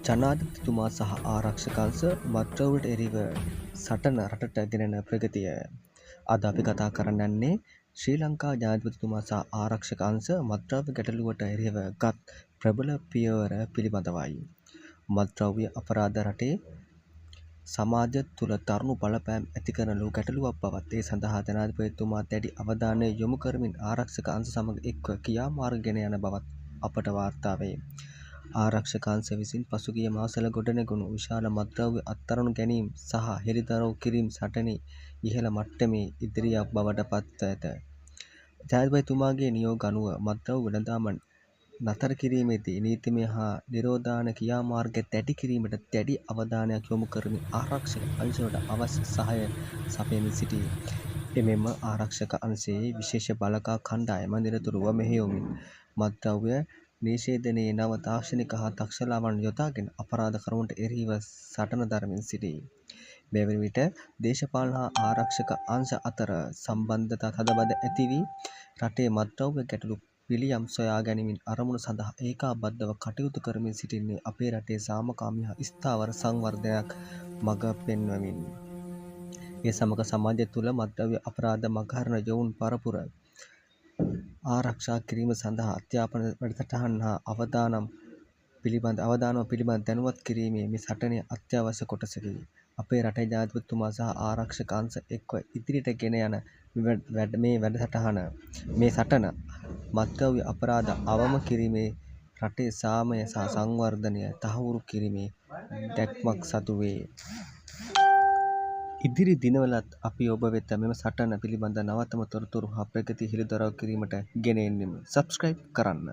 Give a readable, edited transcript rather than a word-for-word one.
ජනාධිපතිතුමා සහ ආරක්ෂක අංශ මත්ද්‍රව්‍යයට එරෙහිව සටන රටට ගෙනෙන ප්‍රගතිය. අද අපි කතා කරන්න යන්නේ ශ්‍රී ලංකා ජනාධිපතිතුමා සහ ආරක්ෂක අංශ මත්ද්‍රව්‍ය ගැටලුවට එරෙහිව ගත් ප්‍රබල පියවර පිළිබඳවයි. මත්ද්‍රව්‍ය අපරාධ රටේ සමාජ තුළ දරුණු බලපෑම් ඇති කරන ලොකු ගැටලුවක් බවත් ඒ සඳහා ජනාධිපතිතුමා දැඩි අවධානය යොමු කරමින් ආරක්ෂක අංශ සමග එක්ව ක්‍රියාමාර්ග ගෙන යන බවත් අපට වාර්තා වේ. ආරක්ෂක අංශ විසින් පසුගිය මාසවල ගොඩනැගුණු විශාල මත්ද්‍රව්‍ය අත්අඩංගු ගැනීම් සහ හෙළිදරව් කිරීම් සටනේ ඉහළ මට්ටමේ ඉදිරියක් බවට පත්ව ඇත. ජනාධිපතිතුමාගේ නියෝග අනුව මත්ද්‍රව්‍ය වෙළඳාම නතර කිරීමේදී නීතිමය හා නිරෝධායන ක්‍රියාමාර්ග දැඩි කිරීමට දැඩි අවධානයක් යොමු කරමින් ආරක්ෂක අංශයට අවශ්‍ය සහාය සපයමින් සිටී. එමෙන්ම ආරක්ෂක අංශයේ විශේෂ බළකා කණ්ඩායම නිරතුරුව මෙහෙයුමින් මත්ද්‍රව්‍ය නිෂේධනයේ නව තාක්ෂණික හා දක්ෂලාවන් යොදාගෙන අපරාධ කරුවන්ට එරෙහිව සටන දරමින් සිටී. මේ වන විට දේශපාලන හා ආරක්ෂක අංශ අතර සම්බන්ධතා තදබල ඇති වී රටේ මත්ද්‍රව්‍ය ගැටලු පිළියම් සොයා ගැනීමේ අරමුණ සඳහා ඒකාබද්ධව කටයුතු කරමින් සිටින්නේ අපේ රටේ සාමකාමී හා ස්ථාවර සංවර්ධනයක් මඟ පෙන්වමින්. ඒ සමග සමාජය තුළ මත්ද්‍රව්‍ය අපරාධ මගහරින යොවුන් පරපුර ආරක්ෂා කිරීම සඳහා අධ්‍යාපන වැඩසටහන් හා අවදානම් පිළිබඳ දැනුවත් කිරීමේ මේ සටනේ අත්‍යවශ්‍ය කොටසකි. අපේ රටේ ජනාධිපතිතුමා සහ ආරක්ෂක අංශ එක්ව ඉදිරියට ගෙන යන මේ සටන මත්ද්‍රව්‍ය අපරාධ අවම කිරීමේ රටේ සාමය සහ සංවර්ධනය තහවුරු කිරීමේ දැක්මක් සතු වේ. ඉදිරි දිනවලත් අපි ඔබ වෙත මෙම සටන පිළිබඳ නවතම තොරතුරු හා ප්‍රගති හෙළිදරව් කිරීමට ගෙන එන්නෙමු. සබ්ස්ක්‍රයිබ් කරන්න.